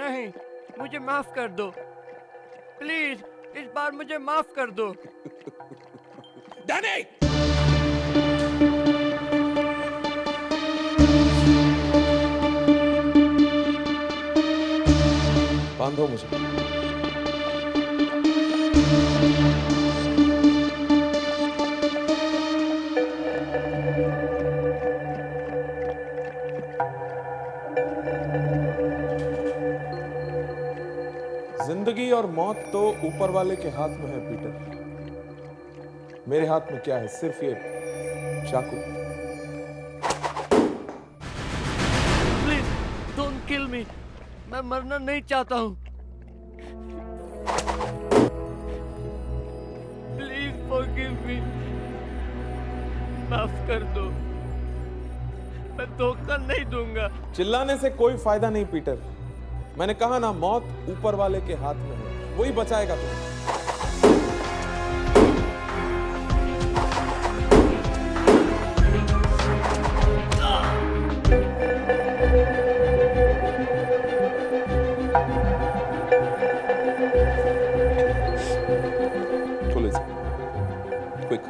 नहीं, मुझे माफ कर दो प्लीज, इस बार मुझे माफ कर दो। डैनी! बांधो मुझे। जिंदगी और मौत तो ऊपर वाले के हाथ में है पीटर। मेरे हाथ में क्या है? सिर्फ ये चाकू। प्लीज डोंट किल मी, मैं मरना नहीं चाहता हूँ। प्लीज फॉरगिव मी, माफ कर दो, मैं धोखा नहीं दूंगा। चिल्लाने से कोई फायदा नहीं पीटर। मैंने कहा ना, मौत ऊपर वाले के हाथ में है, वही बचाएगा तुम्हें। क्विक।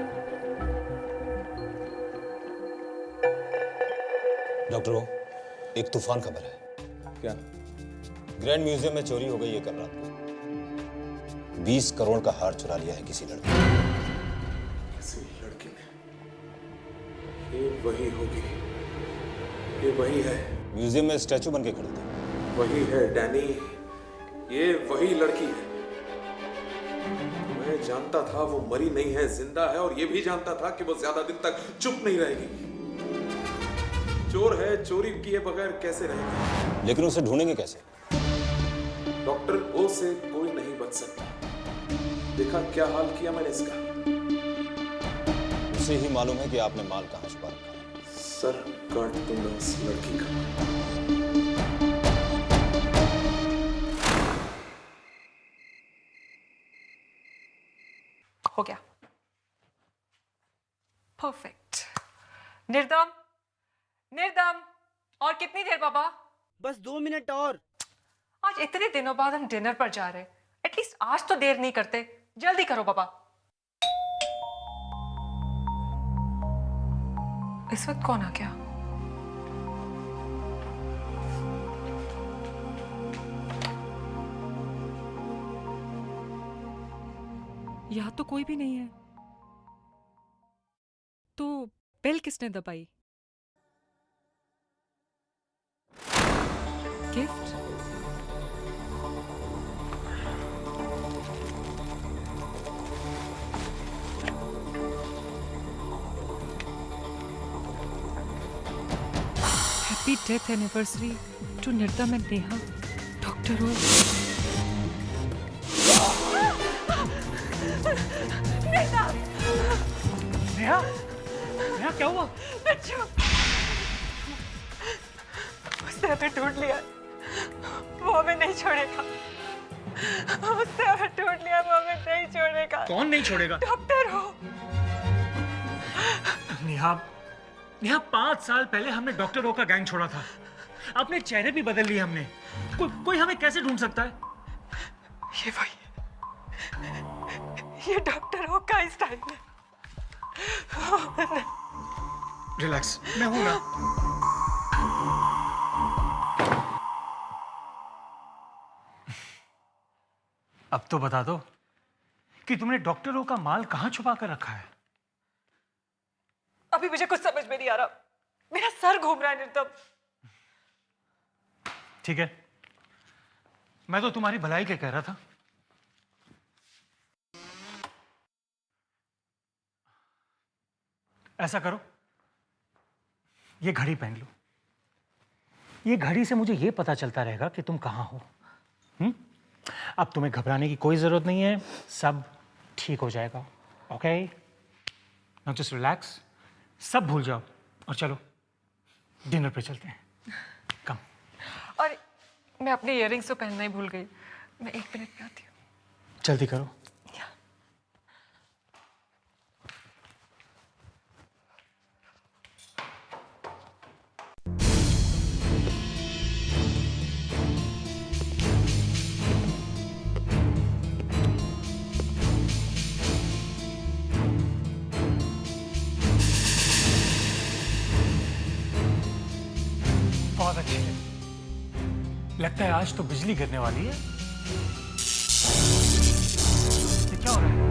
डॉक्टर हो, एक तूफान खबर है। क्या? ग्रैंड म्यूजियम में चोरी हो गई है कल रात को। 20 करोड़ का हार चुरा लिया है किसी लड़के ने। किसी लड़के ने? ये वही होगी, ये वही है। म्यूजियम में स्टैचू बन के खड़े थे। वही है डैनी, ये वही लड़की है। मैं जानता था वो मरी नहीं है, जिंदा है, और ये भी जानता था कि वो ज्यादा दिन तक चुप नहीं रहेगी। चोर है, चोरी किए बगैर कैसे रहेगी? लेकिन उसे ढूंढेंगे कैसे? डॉक्टर ओ से कोई नहीं बच सकता। देखा क्या हाल किया मैंने इसका। उसे ही मालूम है कि आपने माल कहां छुपा रखा है। सर काट दूंगा उस लड़की का। हो गया, परफेक्ट। निर्दम, निर्दम, और कितनी देर बाबा? बस 2 मिनट और। आज इतने दिनों बाद हम डिनर पर जा रहे हैं, एटलीस्ट आज तो देर नहीं करते, जल्दी करो बाबा। इस वक्त कौन आ गया? यहाँ तो कोई भी नहीं है, तो बेल किसने दबाई? Gift? Happy death anniversary to Nirdam and Neha. Doctor हो। नेहा, नेहा क्या हुआ? बच्चों, उसने हमें ढूंढ लिया, वो हमें नहीं छोड़ेगा। उसने हमें ढूंढ लिया, वो हमें नहीं छोड़ेगा। कौन नहीं छोड़ेगा? डॉक्टर हो। नेहा, नेहा 5 साल पहले हमने डॉक्टर ओ का गैंग छोड़ा था। अपने चेहरे भी बदल लिए हमने। कोई हमें कैसे ढूंढ सकता है? ये वही, ये डॉक्टर हो का स्टाइल है। रिलैक्स, मैं हूं ना। अब तो बता दो कि तुमने डॉक्टर ओ का माल कहां छुपा कर रखा है। अभी मुझे कुछ समझ में नहीं आ रहा, मेरा सर घूम रहा है निर्दम। ठीक है, मैं तो तुम्हारी भलाई के कह रहा था। ऐसा करो, ये घड़ी पहन लो। ये घड़ी से मुझे ये पता चलता रहेगा कि तुम कहां हो। अब तुम्हें घबराने की कोई जरूरत नहीं है, सब ठीक हो जाएगा। ओके, नाउ जस्ट रिलैक्स, सब भूल जाओ और चलो डिनर पे चलते हैं। कम। और मैं अपने इयररिंग्स तो पहनना ही भूल गई, मैं 1 मिनट में आती हूँ। जल्दी करो। लगता है आज तो बिजली गिरने वाली है। ये क्या हो रहा है?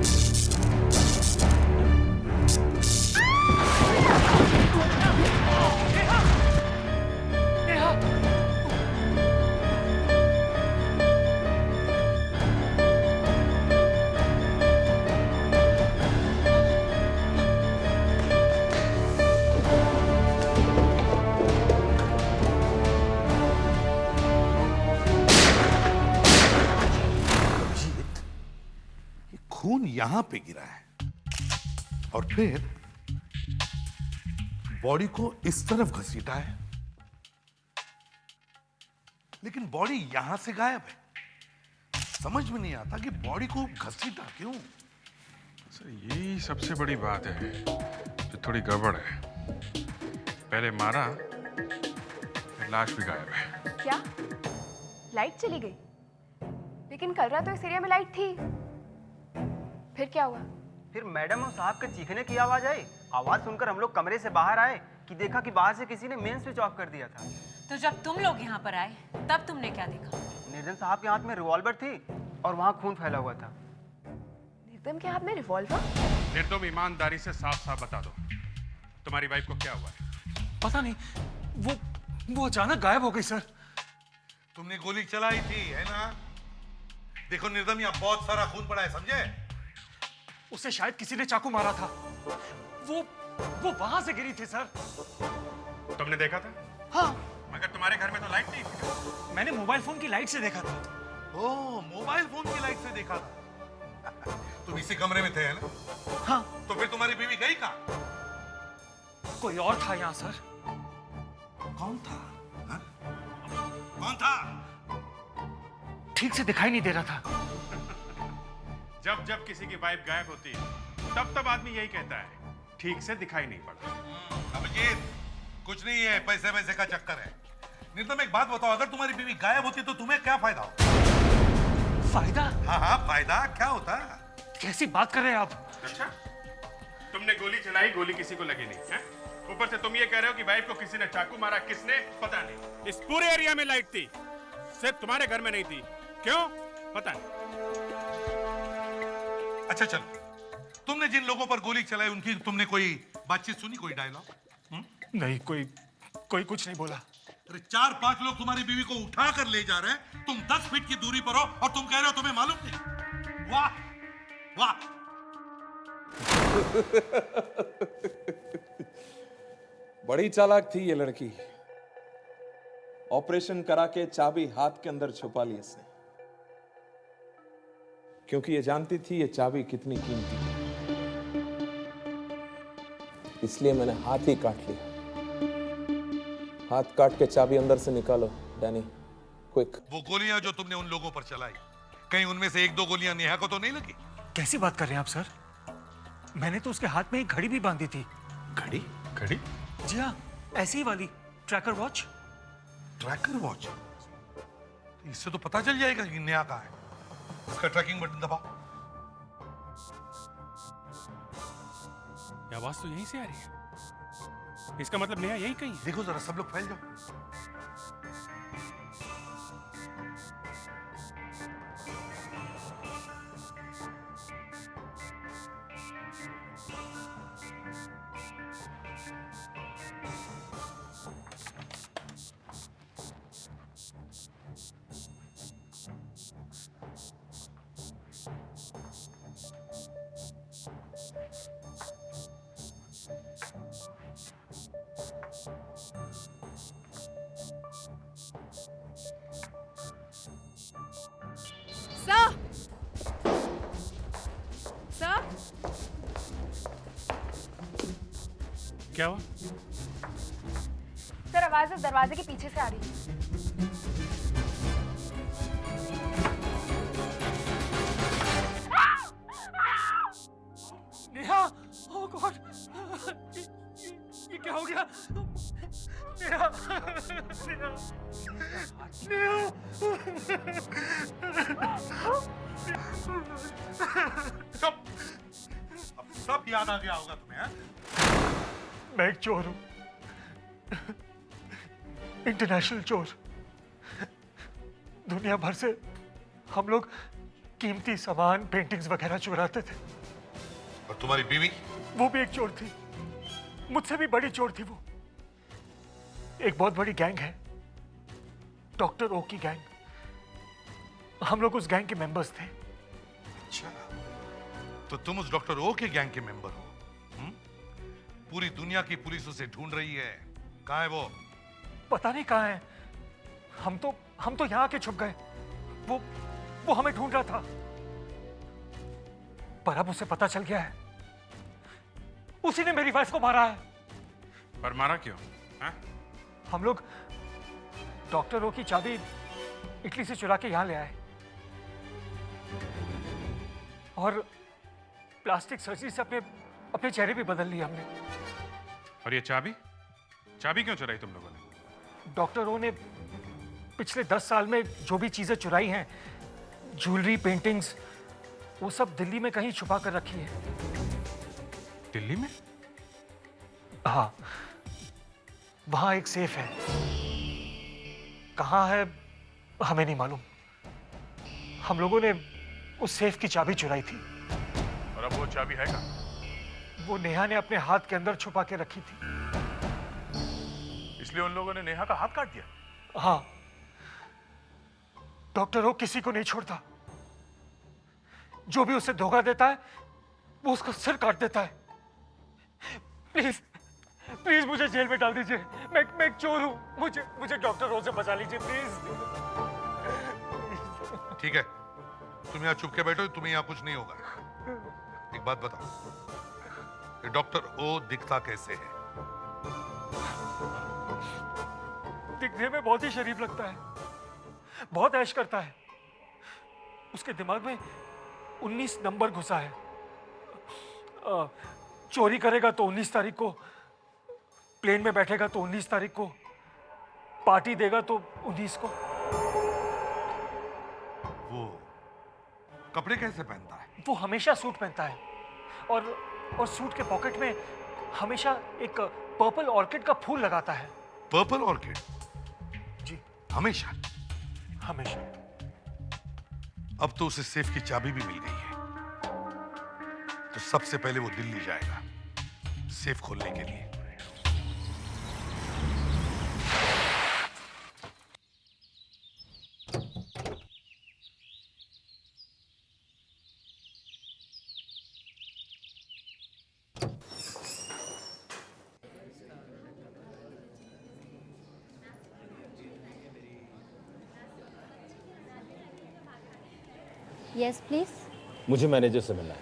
खून यहां पे गिरा है और फिर बॉडी को इस तरफ घसीटा है, लेकिन बॉडी यहां से गायब है। समझ में नहीं आता कि बॉडी को घसीटा क्यों। सर यही सबसे बड़ी बात है जो थोड़ी गड़बड़ है। पहले मारा, फिर लाश भी गायब है। क्या लाइट चली गई? लेकिन कल रात तो इस एरिया में लाइट थी। फिर क्या हुआ? फिर मैडम और साहब के चीखने की आवाज आई। आवाज सुनकर हम लोग कमरे से बाहर आए कि देखा कि बाहर से किसी ने मेन स्विच ऑफ कर दिया था। तो जब तुम लोग यहाँ पर आए तब तुमने क्या देखा? निर्जन साहब के हाथ में रिवॉल्वर थी और वहाँ खून फैला हुआ था। निर्दम के हाथ में रिवॉल्वर? निर्दम ईमानदारी से साफ साफ बता दो, तुम्हारी वाइफ को क्या हुआ है? पता नहीं, वो अचानक गायब हो गई सर। तुमने गोली चलाई थी है ना? देखो निर्दम, यहाँ बहुत सारा खून पड़ा है, समझे? उसे शायद किसी ने चाकू मारा था। वो वहां से गिरी थी सर। तुमने देखा था? हाँ, मगर तुम्हारे घर में तो लाइट नहीं थी। मैंने मोबाइल फोन की लाइट से देखा था। ओह, मोबाइल फोन की लाइट से देखा था। तुम इसी कमरे में थे है ना? हाँ। तो फिर तुम्हारी बीवी गई कहाँ? कोई और था यहाँ सर। कौन था? हा? कौन था? ठीक से दिखाई नहीं दे रहा था। जब जब किसी की वाइफ गायब होती है तब तब आदमी यही कहता है, ठीक से दिखाई नहीं पड़ा। अभिजीत, कुछ नहीं है, पैसे वैसे का चक्कर है। निर्दम, एक बात बताओ, अगर तुम्हारी बीवी गायब होती तो तुम्हें क्या फायदा होता? फायदा? हाँ, फायदा क्या होता? कैसी बात कर रहे हैं आप? अच्छा, तुमने गोली चलाई, गोली किसी को लगी नहीं है? ऊपर से तुम ये कह रहे हो कि वाइफ को किसी ने चाकू मारा, किसने पता नहीं। इस पूरे एरिया में लाइट थी, सिर्फ तुम्हारे घर में नहीं थी। क्यों? पता नहीं। अच्छा चलो, तुमने जिन लोगों पर गोली चलाई उनकी तुमने कोई बातचीत सुनी, कोई डायलॉग? नहीं, कोई कुछ नहीं बोला। अरे 4-5 लोग तुम्हारी बीवी को उठा कर ले जा रहे हैं, तुम 10 फीट की दूरी पर हो और तुम कह रहे हो तुम्हें मालूम नहीं। वाह वाह। बड़ी चालाक थी ये लड़की। ऑपरेशन करा के चाबी हाथ के अंदर छुपा ली इसने, क्योंकि ये जानती थी ये चाबी कितनी कीमती है। इसलिए मैंने हाथ ही काट लिया। हाथ काट के चाबी अंदर से निकालो डैनी, क्विक। वो गोलियां जो तुमने उन लोगों पर चलाई, कहीं उनमें से 1-2 गोलियां नेहा को तो नहीं लगी? कैसी बात कर रहे हैं आप सर? मैंने तो उसके हाथ में एक घड़ी भी बांधी थी। घड़ी? घड़ी? जी हाँ, ऐसी ही वाली ट्रैकर वॉच। Tracker watch? इससे तो पता चल जाएगा कि नेहा कहाँ है। इसका ट्रैकिंग बटन दबाओ। ये आवाज तो यहीं से आ रही है। इसका मतलब नेहा यहीं कहीं है। देखो जरा, सब लोग फैल जाओ। सर! सर! क्या हुआ? सर, आवाज इस दरवाजे के पीछे से आ रही है। नेहा, ओह गॉड, ये क्या हो गया? नेहा, सब अब सब याद आ गया होगा तुम्हें, हाँ? मैं एक चोर हूं, इंटरनेशनल चोर। दुनिया भर से हम लोग कीमती सामान, पेंटिंग्स वगैरह चुराते थे। और तुम्हारी बीवी? वो भी एक चोर थी, मुझसे भी बड़ी चोर थी वो। एक बहुत बड़ी गैंग है, डॉक्टर ओ की गैंग। हम लोग उस गैंग के मेंबर्स थे। अच्छा, तो तुम उस डॉक्टर ओ के गैंग के मेंबर हो? पूरी दुनिया की पुलिस उसे ढूंढ रही है। कहाँ है वो? पता नहीं कहाँ है। हम तो यहाँ आके छुप गए। वो हमें ढूंढ रहा था, पर अब उसे पता चल गया है। उसी ने मेरी वाइफ को मारा है। पर मारा क्यों? हाँ? हम लोग डॉक्टर ओ की चाबी इटली से चुरा के यहाँ ले आए और प्लास्टिक सर्जरी से अपने चेहरे भी बदल लिए हमने। और ये चाबी क्यों चुराई तुम लोगों ने? डॉक्टर ओ ने पिछले 10 साल में जो भी चीजें चुराई हैं, ज्वेलरी, पेंटिंग्स, वो सब दिल्ली में कहीं छुपा कर रखी है। दिल्ली में? हाँ, वहां एक सेफ है। कहाँ है हमें नहीं मालूम। हम लोगों ने उस सेफ की चाबी चुराई थी। और अब वो चाबी है कहाँ? वो नेहा ने अपने हाथ के अंदर छुपा के रखी थी। इसलिए उन लोगों ने नेहा का हाथ काट दिया? हाँ, डॉक्टर ओ किसी को नहीं छोड़ता। जो भी उसे धोखा देता है वो उसका सिर काट देता है। प्लीज मुझे जेल में डाल दीजिए। मैं एक चोर हूं। मुझे डॉक्टर ओ से बचा लीजिए प्लीज। ठीक है, तुम यहाँ चुप के बैठो, तुम्हें यहाँ कुछ नहीं होगा। एक बात बताओ, ये डॉक्टर ओ दिखता कैसे है? दिखने में बहुत ही शरीफ लगता है, बहुत ऐश करता है। उसके दिमाग में 19 नंबर घुसा है। चोरी करेगा तो 19 तारीख को, प्लेन में बैठेगा तो 19 तारीख को, पार्टी देगा तो 19 को। वो कपड़े कैसे पहनता है? वो हमेशा सूट पहनता है और सूट के पॉकेट में हमेशा एक पर्पल ऑर्किड का फूल लगाता है। Purple orchid? जी, हमेशा? हमेशा। अब तो उसे सेफ की चाबी भी मिल गई है, तो सबसे पहले वो दिल्ली जाएगा सेफ खोलने के लिए। Yes please. मुझे मैनेजर से मिलना है।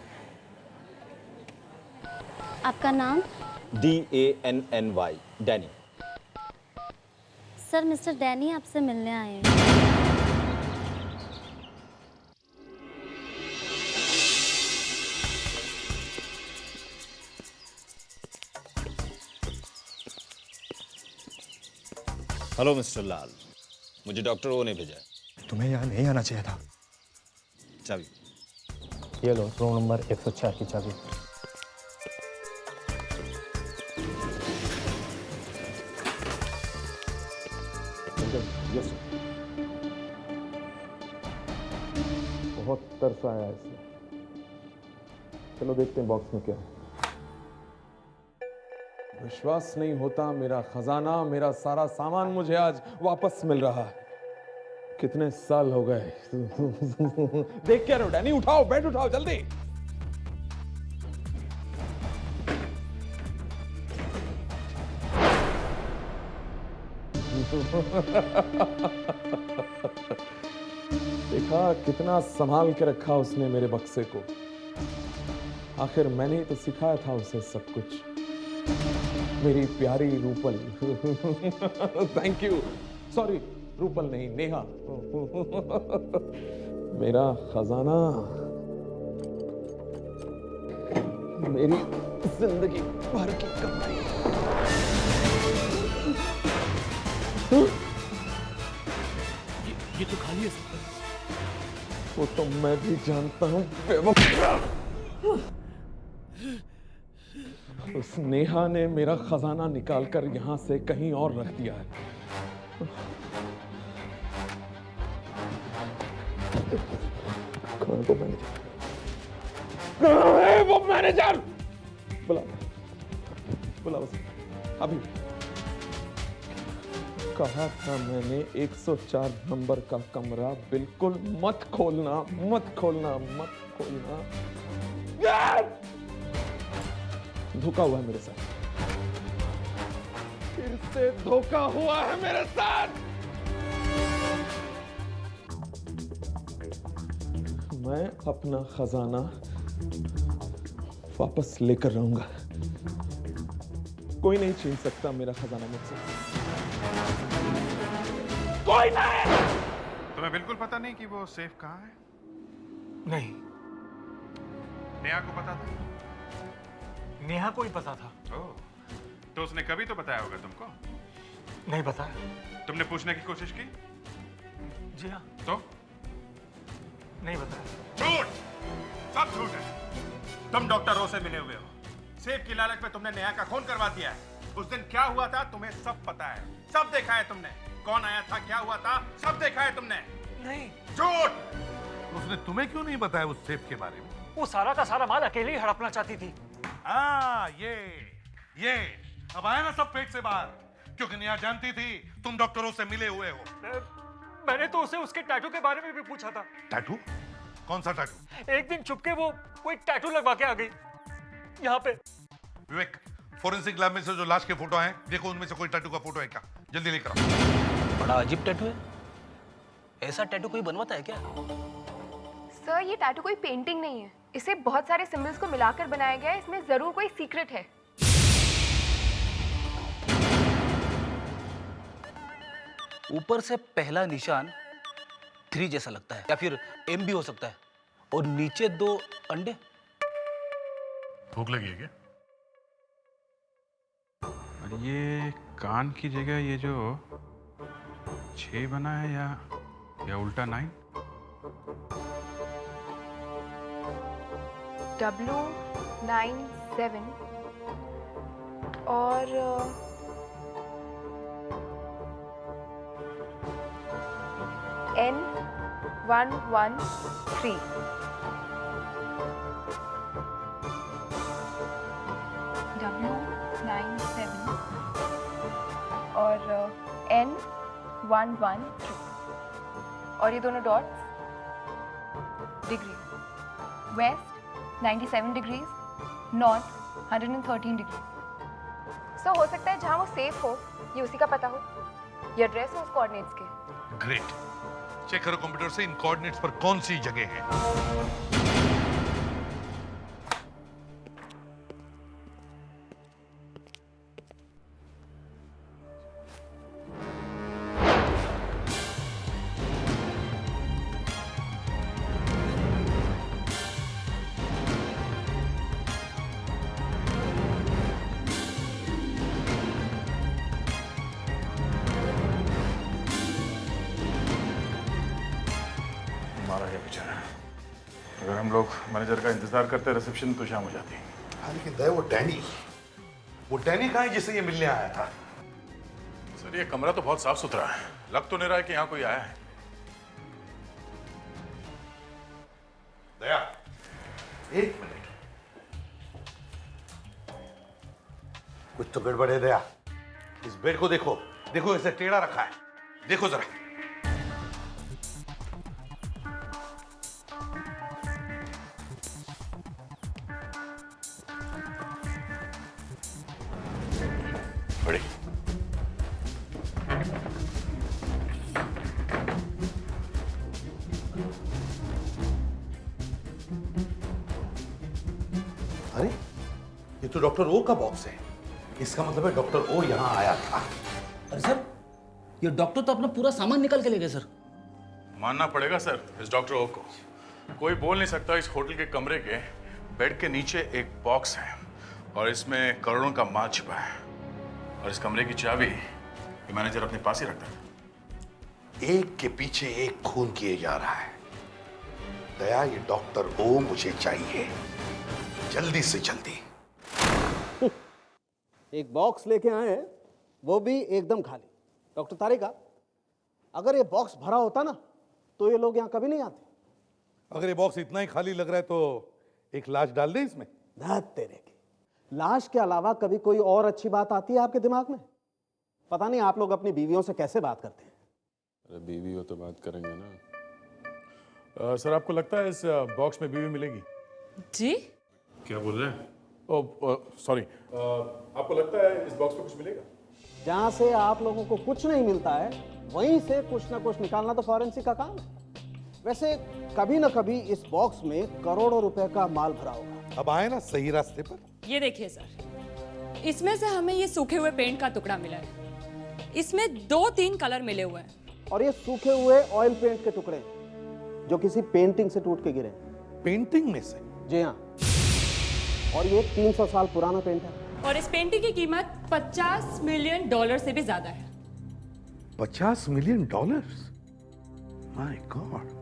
आपका नाम? DANNY, Danny. Sir, mister Danny आपसे मिलने आए हैं। हेलो मिस्टर लाल, मुझे डॉक्टर ओ ने भेजा है। तुम्हें यहाँ नहीं आना चाहिए था। चाबी ये लो, रूम नंबर 104 की चाबी। यस, बहुत तरस आया इसे। चलो देखते हैं बॉक्स में क्या है। विश्वास नहीं होता, मेरा खजाना, मेरा सारा सामान मुझे आज वापस मिल रहा है। कितने साल हो गए। देख क्या रहे हो डैनी? उठाओ, बेड उठाओ जल्दी। देखा कितना संभाल के रखा उसने मेरे बक्से को। आखिर मैंने ही तो सिखाया था उसे सब कुछ। मेरी प्यारी Rupal. Thank you. Sorry, Rupal नहीं, नेहा। मेरा खजाना, मेरी जिंदगी भर की कमाई। ये तो खाली है सर। वो तो मैं भी जानता हूँ। उस नेहा ने मेरा खजाना निकालकर यहां से कहीं और रख दिया है। कहाँ है वो मैनेजर? कहाँ है वो मैनेजर? बुला बुला उसे अभी। कहा था मैंने 104 नंबर का कमरा बिल्कुल मत खोलना, मत खोलना, मत खोलना। धोखा हुआ है मेरे साथ, फिर से धोखा हुआ है मेरे साथ। मैं अपना खजाना वापस लेकर रहूंगा। कोई नहीं छीन सकता मेरा खजाना मुझसे, कोई नहीं। तुम्हें बिल्कुल पता नहीं कि वो सेफ कहाँ है? नहीं, नेहा को पता था? नेहा को ही पता था। ओह, तो उसने कभी तो बताया होगा तुमको? नहीं बताया। तुमने पूछने की कोशिश की? जी हाँ। तो नहीं बताया। झूठ, सब झूठ है। तुम डॉक्टर रो से मिले हुए हो। सेब की लालच में तुमने नेहा का खून करवा दिया है। उस दिन क्या हुआ था तुम्हें सब पता है, सब देखा है तुमने। कौन आया था, क्या हुआ था, सब देखा है तुमने। नहीं, झूठ। उसने तुम्हें क्यों नहीं बताया उस सेब के बारे में? वो सारा का सारा माल अकेले ही हड़पना चाहती थी। ये अब आया ना सब पेट से बाहर, क्योंकि नेहा जानती थी तुम डॉक्टरों से मिले हुए हो। मैंने तो उसे उसके टैटू के बारे में भी पूछा था। टैटू? कौन सा टैटू? एक दिन चुपके वो कोई टैटू लगवा के आ गई यहाँ पे। विवेक, फोरेंसिक लैब में से जो लाश के फोटो हैं, देखो उनमें से कोई टैटू का फोटो है क्या? जल्दी लेकर आओ। बड़ा अजीब टैटू है। ऐसा टैटू कोई बनवाता है क्या? सर, ये टैटू कोई पेंटिंग नहीं है, इसे बहुत सारे सिंबल्स को मिलाकर बनाया गया है। इसमें जरूर कोई सीक्रेट है। ऊपर से पहला निशान 3 जैसा लगता है, या फिर M भी हो सकता है, और नीचे 2 अंडे। भूख लगी है क्या? और ये कान की जगह ये जो 6 बना है या उल्टा 9? W97 और N113। W97 और N113 और ये दोनों dots degree. West 97 degrees, north 113 degree. So हो सकता है जहाँ वो सेफ हो ये उसी का पता हो, या एड्रेस हो उस कोऑर्डिनेट्स के। ग्रेट, चेक करो कंप्यूटर से इन कोऑर्डिनेट्स पर कौन सी जगह है। मारा गया बेचारा। अगर हम लोग मैनेजर का इंतजार करते रिसेप्शन तो शाम हो जाती। हाँ, लेकिन दया वो डैनी कहाँ है जिसे ये मिलने आया था? सर, ये कमरा तो बहुत साफ सुथरा है, लग तो नहीं रहा है कि यहाँ कोई आया है। दया, एक मिनट, कुछ तो गड़बड़ है दया। इस बेड को देखो, देखो इसे टेढ़ा रखा है, देखो जरा। बड़ी अरे, ये तो डॉक्टर ओ का बॉक्स है। इसका मतलब है डॉक्टर ओ यहाँ आया था। अरे सर, ये डॉक्टर तो अपना पूरा सामान निकाल के ले गए सर। मानना पड़ेगा सर इस डॉक्टर ओ को। कोई बोल नहीं सकता इस होटल के कमरे के बेड के नीचे एक बॉक्स है और इसमें करोड़ों का माल छिपा है, और इस कमरे की चाबी ये मैनेजर अपने पास ही रखता था। एक के पीछे एक खून किए जा रहा है। दया, ये डॉक्टर ओ मुझे चाहिए, जल्दी से जल्दी। एक बॉक्स लेके आए हैं, वो भी एकदम खाली। डॉक्टर तारिका, अगर ये बॉक्स भरा होता ना तो ये लोग यहाँ कभी नहीं आते। अगर ये बॉक्स इतना ही खाली लग रहा है तो एक लाश डाल दे इसमें। धत तेरे की, लाश के अलावा कभी कोई और अच्छी बात आती है आपके दिमाग में? पता नहीं आप लोग अपनी बीवियों से कैसे बात करते हैं। अरे बीवी हो तो बात करेंगे ना। सर आपको लगता है इस बॉक्स में बीवी मिलेगी? जी? क्या बोल रहे हैं? सॉरी, आपको लगता है इस बॉक्स में कुछ मिलेगा? जहां से आप लोगों को कुछ नहीं मिलता है वहीं से कुछ ना कुछ निकालना तो फॉरेंसिक का काम है। वैसे कभी ना कभी इस बॉक्स में करोड़ों रुपए का माल भरा होगा। अब आए ना सही रास्ते पर। ये देखिए सर, इसमें से हमें ये सूखे हुए पेंट का टुकड़ा मिला है। इसमें 2-3 कलर मिले हुए हैं। और ये सूखे हुए ऑयल पेंट के टुकड़े जो किसी पेंटिंग से टूट के गिरे। पेंटिंग में से? जी हाँ, और ये 300 साल पुराना पेंट है। और इस पेंटिंग की कीमत $50 मिलियन से भी ज्यादा है। $50 मिलियन? My God.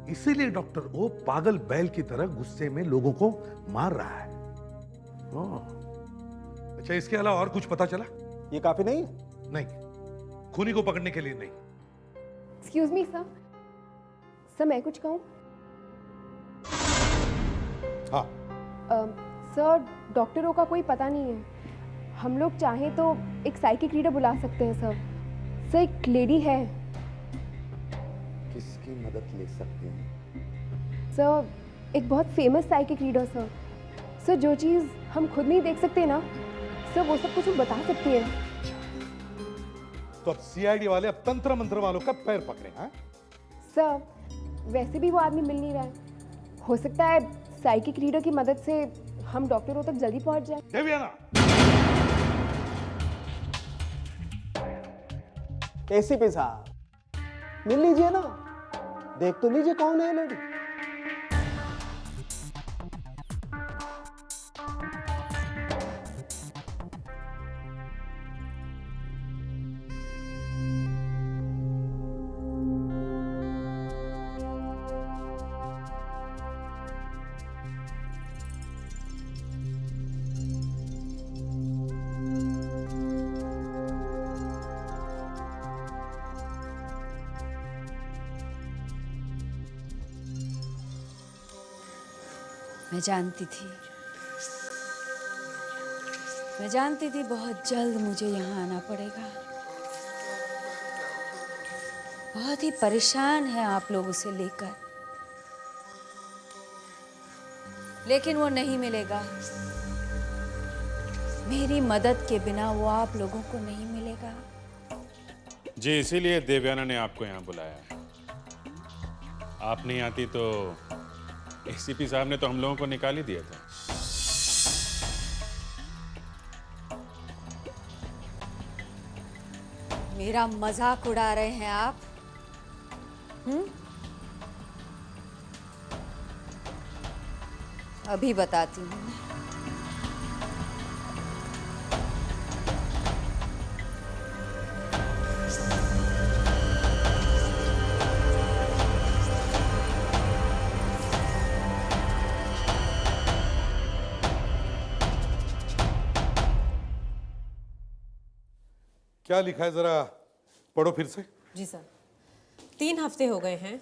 इसीलिए डॉक्टर ओ पागल बैल की तरह गुस्से में लोगों को मार रहा है। अच्छा, इसके अलावा और कुछ पता चला? ये काफी नहीं है? नहीं, खूनी को पकड़ने के लिए नहीं। एक्सक्यूज मी सर, सर मैं कुछ कहूँ? हाँ। सर डॉक्टरों का कोई पता नहीं है। हम लोग चाहें तो एक साइकिक रीडर बुला सकते हैं सर। सर एक लेडी है। किसकी मदद ले सकते हैं? सर एक बहुत famous psychic reader sir. Sir जो चीज़ हम खुद नहीं देख सकते ना सर, वो सब कुछ वो बता सकती है। तो अब सीआईडी वाले अब तंत्र मंत्र वालों का पैर पकड़े हैं? सर वैसे भी वो आदमी मिल नहीं रहा है। हो सकता है साइकिक रीडर की मदद से हम डॉक्टरों तक जल्दी पहुंच जाए। देवयाना, एसीपी साहब मिल लीजिए ना, देख तो लीजिए कौन है लेडी। मैं जानती थी बहुत जल्द मुझे यहाँ आना पड़ेगा। बहुत ही परेशान हैं आप लोग उसे लेकर, लेकिन वो नहीं मिलेगा। मेरी मदद के बिना वो आप लोगों को नहीं मिलेगा। जी, इसीलिए देवयाना ने आपको यहाँ बुलाया है। आप नहीं आती तो एसीपी साहब ने तो हम लोगों को निकाल ही दिया था। मेरा मजाक उड़ा रहे हैं आप? अभी बताती हूँ। क्या लिखा है जरा पढ़ो फिर से। जी सर, 3 हफ्ते हो गए हैं।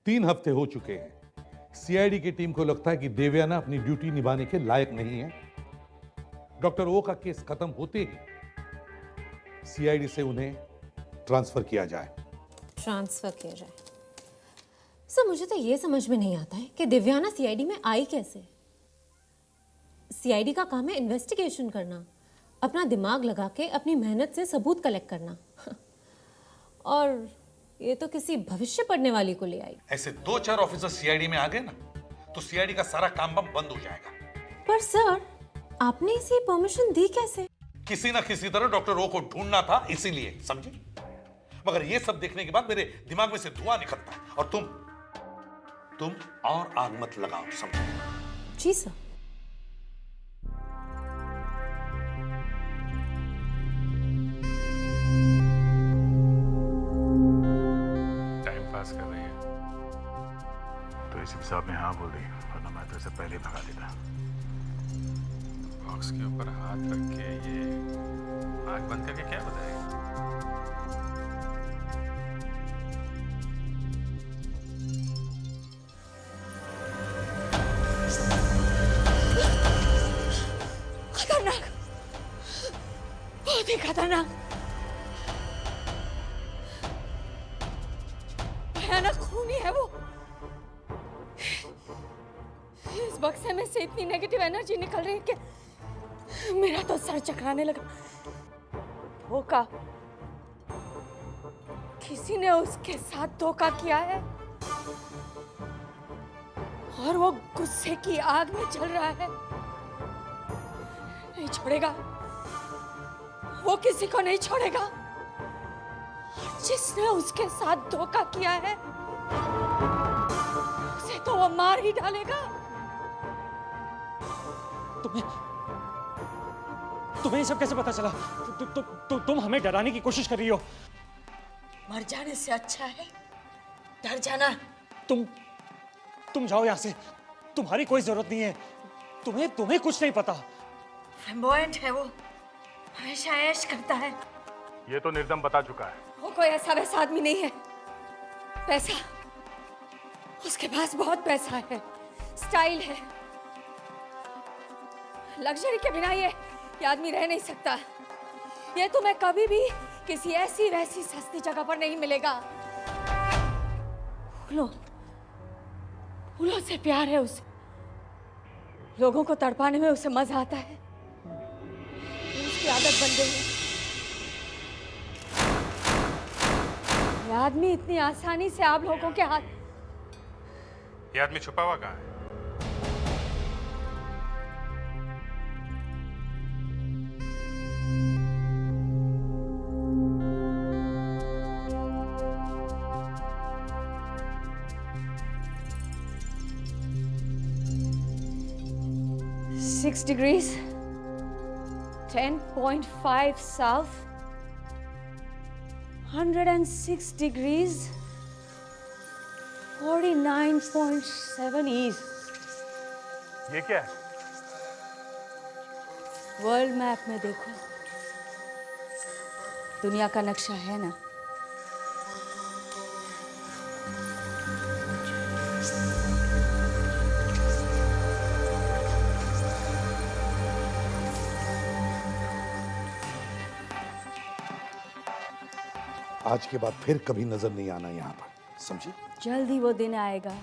3 हफ्ते हो चुके हैं। सीआईडी की टीम को लगता है कि देवयाना अपनी ड्यूटी निभाने के लायक नहीं है। डॉक्टर ओ का केस खत्म होते ही सीआईडी से उन्हें ट्रांसफर किया जाए। ट्रांसफर किया जाए? सर मुझे तो ये समझ में नहीं आता है कि देवयाना सीआईडी में आई कैसे। सीआईडी का काम है इन्वेस्टिगेशन करना, अपना दिमाग लगा के अपनी मेहनत से सबूत कलेक्ट करना। और ये तो किसी भविष्य पढ़ने वाली को ले आई। ऐसे 2-4 ऑफिसर सीआईडी में आ गए ना तो सीआईडी का सारा काम बम बंद हो जाएगा। पर सर आपने इसे परमिशन दी कैसे? किसी ना किसी तरह डॉक्टर ओ को ढूंढना था, इसीलिए, समझे? मगर ये सब देखने के बाद मेरे दिमाग में से धुआं निकलता है। और तुम और आग मत लगाओ, समझो? जी सर। पास कर रही है तो एसीपी साहब ने हाँ बोल दी, वरना मैं तो इसे पहले ही भगा देता। बॉक्स के ऊपर हाथ रख के ये आंख बंद करके क्या बताएगा? भयानक खूनी है वो। इस बक्से में से इतनी नेगेटिव एनर्जी निकल रही है कि मेरा तो सर चकराने लगा। धोखा, किसी ने उसके साथ धोखा किया है और वो गुस्से की आग में जल रहा है। नहीं छोड़ेगा, वो किसी को नहीं छोड़ेगा। जिसने उसके साथ धोखा किया है उसे तो वो मार ही डालेगा। तुम्हें ये सब कैसे पता चला? तुम हमें डराने की कोशिश कर रही हो। मर जाने से अच्छा है डर जाना। तुम जाओ यहाँ से, तुम्हारी कोई जरूरत नहीं है। तुम्हें कुछ नहीं पता। फ्लैम्बॉयंट है वो, हमेशा ऐश करता है। ये तो निर्दम बता चुका है। वो कोई ऐसा वैसा आदमी नहीं है। पैसा, उसके पास बहुत पैसा है, स्टाइल है। लग्जरी के बिना ये आदमी रह नहीं सकता। ये तुम्हें कभी भी किसी ऐसी वैसी सस्ती जगह पर नहीं मिलेगा। फूलों से प्यार है उसे, लोगों को तड़पाने में उसे मजा आता है। उसकी आदत बन गई है। ये आदमी इतनी आसानी से आप लोगों के हाथ। ये आदमी छुपा हुआ कहाँ है? Six degrees, 10.5 south, 106 degrees, 49.7 east. ये क्या है? वर्ल्ड मैप में देखो, दुनिया का नक्शा है ना। आज के बाद फिर कभी नजर नहीं आना यहाँ पर, समझी? जल्द ही वो दिन आएगा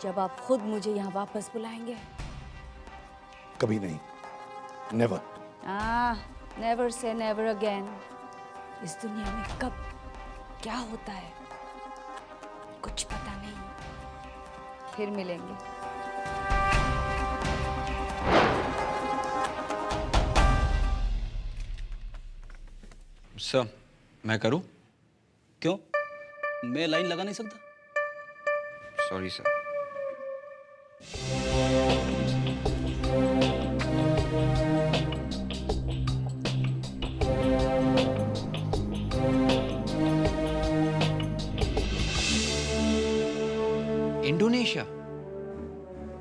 जब आप खुद मुझे यहाँ वापस बुलाएंगे। कभी नहीं, never. Never say never again. इस दुनिया में कब क्या होता है कुछ पता नहीं। फिर मिलेंगे। सर, मैं करूं? क्यों? मैं लाइन लगा नहीं सकता? Sorry sir.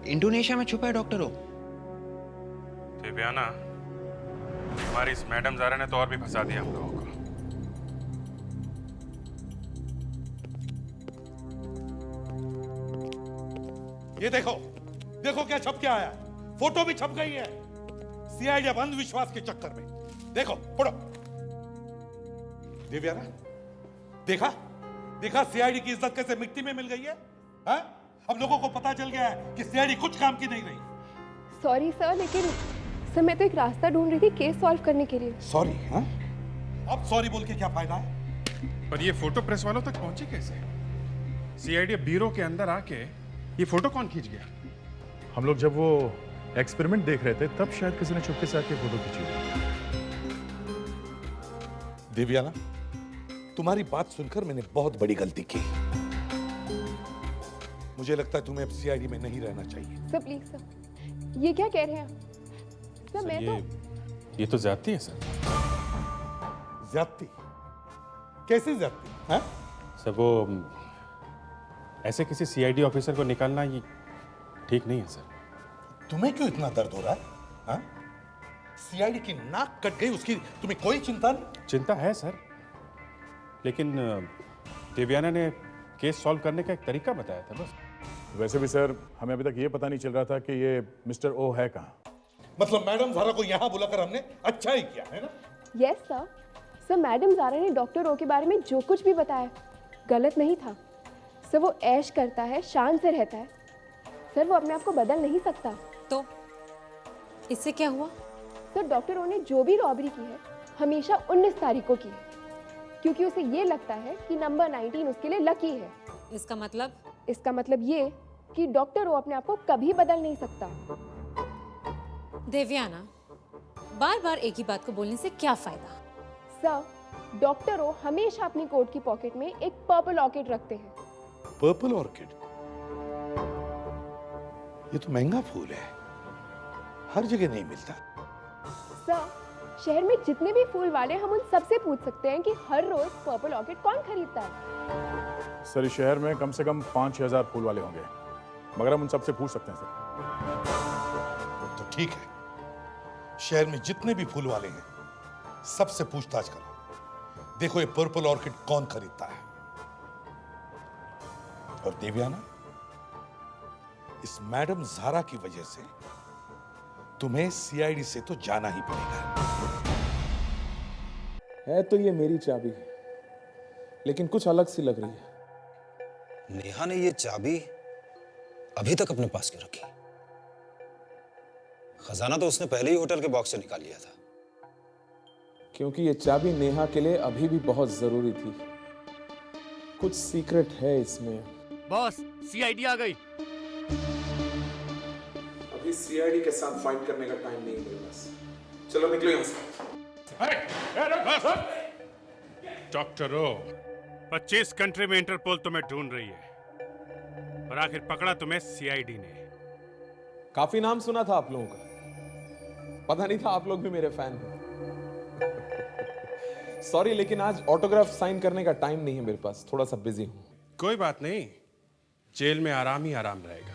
इंडोनेशिया में छुपा है डॉक्टर हो। दिव्याना, हमारी इस मैडम ज़ारा ने तो और भी फंसा दिया हम लोगों को। ये देखो, देखो क्या छप के आया। फोटो भी छप गई है। सीआईडी अब अंधविश्वास के चक्कर में। देखो, पढ़ो। दिव्याना, देखा? देखा सीआईडी की इज्जत कैसे मिट्टी में मिल गई है? हाँ? अब लोगों को पता चल गया है कि सीआईडी कुछ काम की नहीं रही। सॉरी सर, लेकिन सर मैं तो एक रास्ता ढूंढ रही थी केस सॉल्व करने के लिए। सॉरी? हाँ? अब सॉरी बोल के क्या फायदा है? पर ये फोटो प्रेस वालों तक पहुंची कैसे? सीआईडी ब्यूरो के अंदर आके ये फोटो कौन खींच गया? हम लोग जब वो एक्सपेरिमेंट देख रहे थे तब शायद किसी ने चुपके से आके फोटो खींची। दिव्याना, तुम्हारी बात सुनकर मैंने बहुत बड़ी गलती की। मुझे लगता है तुम्हें अब सीआईडी में नहीं रहना चाहिए। सर प्लीज सर, ये क्या कह रहे हैं? सर मैं ये तो ज्यादती है सर। ज्यादती? कैसी ज्यादती? हाँ? सर वो ऐसे किसी सीआईडी ऑफिसर को निकालना ये ठीक नहीं है सर। तुम्हें क्यों इतना दर्द हो रहा है? हाँ? सीआईडी की नाक कट गई, उसकी तुम्हें कोई चिंता नहीं? चिंता है सर, लेकिन दिव्याना ने केस सॉल्व करने का एक तरीका बताया था बस। वैसे भी सर, हमें अभी तक ये पता नहीं चल रहा था कि ये मिस्टर ओ है कहाँ। मतलब मैडम ज़ारा को यहाँ बुलाकर हमने अच्छा ही किया है ना? Yes sir. Sir madam Zara ने डॉक्टर ओ के बारे में जो कुछ भी बताया गलत नहीं था सर। वो ऐश करता है, शान से रहता है सर, वो अपने आप को बदल नहीं सकता। तो इससे क्या हुआ? सर डॉक्टर ओ ने जो भी रॉबरी की है हमेशा 19 तारीख को की है, क्योंकि उसे ये लगता है कि नंबर 19 उसके लिए लकी है। इसका मतलब? इसका मतलब ये कि डॉक्टर ओ अपने आप को कभी बदल नहीं सकता। देवयाना, बार बार एक ही बात को बोलने से क्या फायदा? सर डॉक्टर ओ हमेशा अपनी कोट की पॉकेट में एक पर्पल ऑर्किड रखते हैं। Purple orchid? ये तो महंगा फूल है, हर जगह नहीं मिलता। सर शहर में जितने भी फूल वाले हम उन सबसे पूछ सकते हैं कि हर रोज पर्पल ऑर्किड कौन खरीदता है। सर इस शहर में कम से कम 5-6 हजार फूल वाले होंगे, मगर हम उन सबसे पूछ सकते हैं सर। तो ठीक है, शहर में जितने भी फूल वाले हैं सबसे पूछताछ करो, देखो ये पर्पल ऑर्किड कौन खरीदता है। और देवयाना, इस मैडम ज़ारा की वजह से तुम्हें सीआईडी से तो जाना ही पड़ेगा। है तो ये मेरी चाबी, लेकिन कुछ अलग सी लग रही है। नेहा ने ये चाबी अभी तक अपने पास क्यों रखी? खजाना तो उसने पहले ही होटल के बॉक्स से निकाल लिया था। क्योंकि ये चाबी नेहा के लिए अभी भी बहुत जरूरी थी। कुछ सीक्रेट है इसमें। बॉस, सीआईडी आ गई। अभी सीआईडी के साथ फाइट करने का टाइम नहीं है बस। चलो निकलो यहाँ से। डॉक्टर ओ, 25 कंट्री में इंटरपोल तुम्हें ढूंढ रही है और आखिर पकड़ा तुम्हें सीआईडी ने। काफी नाम सुना था आप लोगों का, पता नहीं था आप लोग भी मेरे फैन हो। सॉरी, लेकिन आज ऑटोग्राफ साइन करने का टाइम नहीं है मेरे पास, थोड़ा सा बिजी हूं। कोई बात नहीं, जेल में आराम ही आराम रहेगा।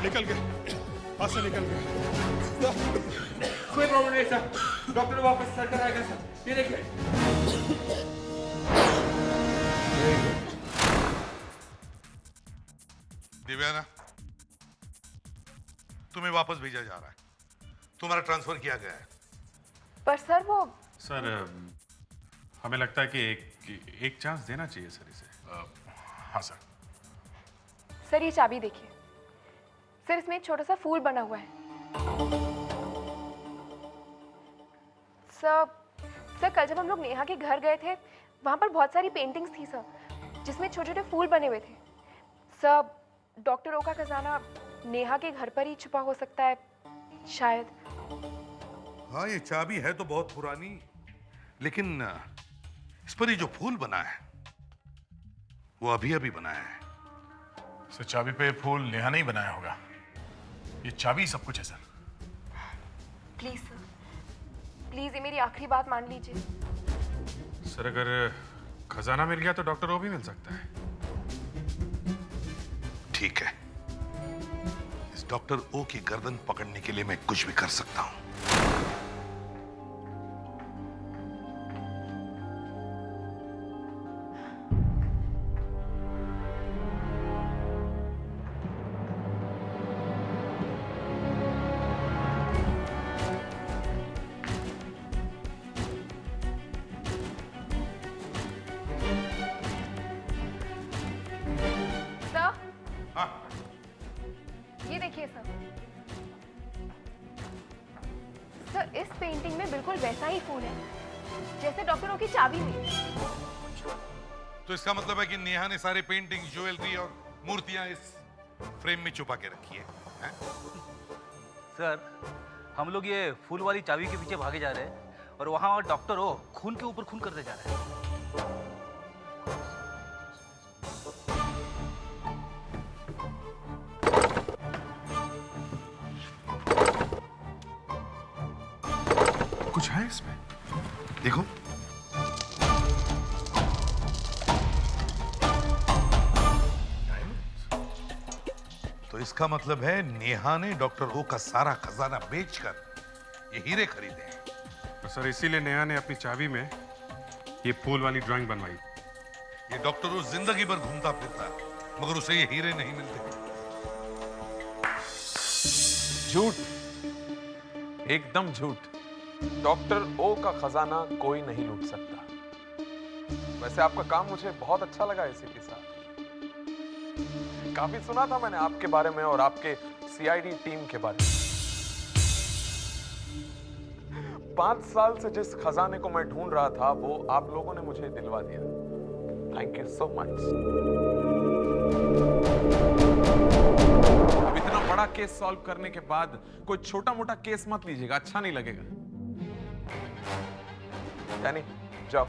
निकल गए, पास से निकल गए। कोई प्रॉब्लम नहीं सर, डॉक्टर वापस सर्कल आएगा सर, ये देखिए। दिव्याना, तुम्हें वापस भेजा जा रहा है, तुम्हारा ट्रांसफर किया गया है। पर सर वो सर हमें लगता है कि एक चांस देना चाहिए सर इसे। हाँ सर। सर ये चाबी देखिए सर, इसमें एक छोटा सा फूल बना हुआ है। सर कल जब हम लोग नेहा के घर गए थे वहाँ पर बहुत सारी पेंटिंग्स थी सर, जिसमें छोटे छोटे फूल बने हुए थे। सर डॉक्टर ओ का खजाना नेहा के घर पर ही छुपा हो सकता है शायद। हाँ, ये चाबी है तो बहुत पुरानी, लेकिन इस पर ये जो फूल बना है वो अभी अभी बनाया है। सर चाबी पे फूल नेहा नहीं बनाया होगा, ये चाबी सब कुछ है सर। प्लीज सर, प्लीज ये मेरी आखिरी बात मान लीजिए। सर अगर खजाना मिल गया तो डॉक्टर ओ भी मिल सकता है। ठीक है, इस डॉक्टर ओ की गर्दन पकड़ने के लिए मैं कुछ भी कर सकता हूं। ये देखिए सर, सर इस पेंटिंग में बिल्कुल वैसा ही फूल है जैसे डॉक्टर ओ की चाबी में। तो इसका मतलब है कि नेहा ने सारे पेंटिंग, ज्वेलरी और मूर्तियां इस फ्रेम में छुपा के रखी है? सर हम लोग ये फूल वाली चाबी के पीछे भागे जा रहे हैं और वहाँ डॉक्टर ओ खून के ऊपर खून करते जा रहे हैं। कुछ है इसमें, देखो। इसका मतलब है नेहा ने डॉक्टर ओ का सारा खजाना बेचकर ये हीरे खरीदे हैं। तो सर इसीलिए नेहा ने अपनी चाबी में ये फूल वाली ड्राइंग बनवाई। ये डॉक्टर ओ जिंदगी भर घूमता फिरता है, मगर उसे ये हीरे नहीं मिलते। झूठ, एकदम झूठ। डॉक्टर ओ का खजाना कोई नहीं लूट सकता। वैसे आपका काम मुझे बहुत अच्छा लगा एसीपी साहब। काफी सुना था मैंने आपके बारे में और आपके सीआईडी टीम के बारे में। 5 साल से जिस खजाने को मैं ढूंढ रहा था वो आप लोगों ने मुझे दिलवा दिया। Thank you so much. अब इतना बड़ा केस सॉल्व करने के बाद कोई छोटा मोटा केस मत लीजिएगा, अच्छा नहीं लगेगा। यानी जाओ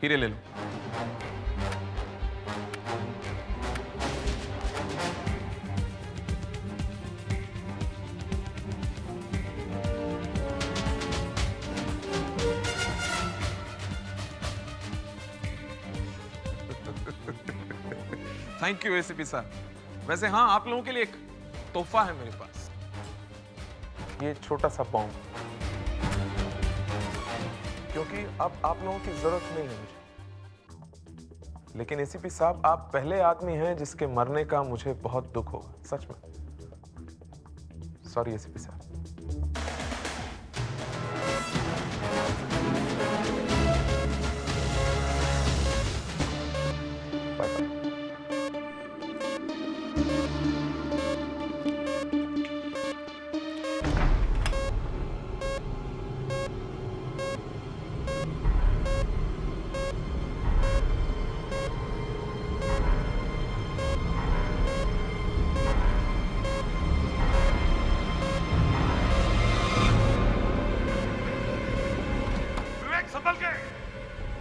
हीरे ले लो। थैंक यू एसीपी साहब। वैसे हाँ, आप लोगों के लिए एक तोहफा है मेरे पास, ये छोटा सा बॉम्ब, क्योंकि अब आप लोगों की जरूरत नहीं है मुझे। लेकिन एसीपी साहब, आप पहले आदमी हैं जिसके मरने का मुझे बहुत दुख होगा, सच में। सॉरी एसीपी साहब।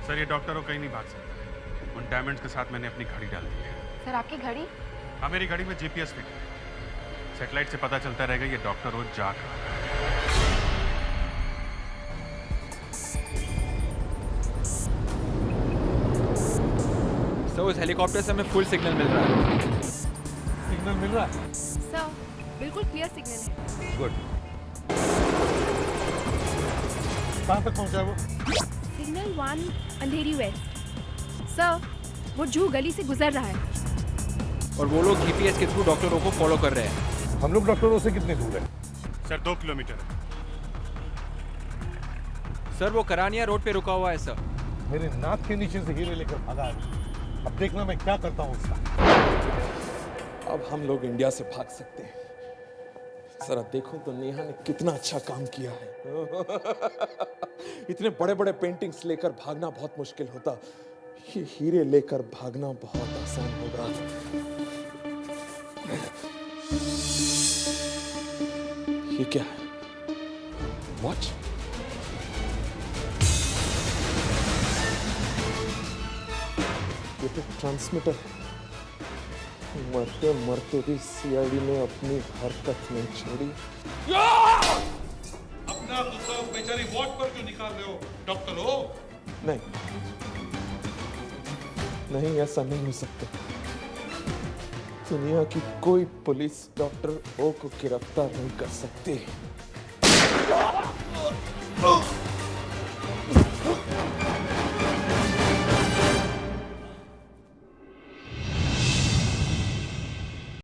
सर ये डॉक्टर कहीं नहीं भाग सकता। उन डायमंड्स के साथ मैंने अपनी घड़ी डाल दी है। सर आपकी घड़ी? हाँ, मेरी घड़ी में जीपीएस फिट है। सैटेलाइट से पता चलता रहेगा ये डॉक्टर वो जा कहाँ रहा है। सर उस हेलीकॉप्टर से हमें फुल सिग्नल मिल रहा है। सिग्नल मिल रहा है? सर बिल्कुल क्लियर सिग्नल है। गुड। कहाँ तक पहुँचा वो? सिग्नल 1 अंधेरी वेस्ट। सर वो जू गली से गुजर रहा है और वो लोग जीपीएस के थ्रू डॉक्टर ओ को फॉलो कर रहे हैं। हम लोग डॉक्टर ओ से कितने दूर हैं? Sir 2 kilometre. सर वो करानिया रोड पे रुका हुआ है सर। मेरे नाक के नीचे से हीरे लेकर भागा है। अब देखना मैं क्या करता हूँ उसका। अब हम लोग इंडिया से भाग सकते हैं। जरा देखो तो नेहा ने कितना अच्छा काम किया है। इतने बड़े बड़े पेंटिंग्स लेकर भागना बहुत मुश्किल होता, ये हीरे लेकर भागना बहुत आसान होगा। ये क्या है? वॉच? ये तो ट्रांसमीटर है। मरते मरते भी सीआईडी ने अपनी हरकत नहीं छोड़ी। अपना गुस्सा बेचारी वॉच पर क्यों निकाल रहे हो डॉक्टर ओ? नहीं नहीं, ऐसा नहीं हो सकता। दुनिया की कोई पुलिस डॉक्टर ओ को गिरफ्तार नहीं कर सकती।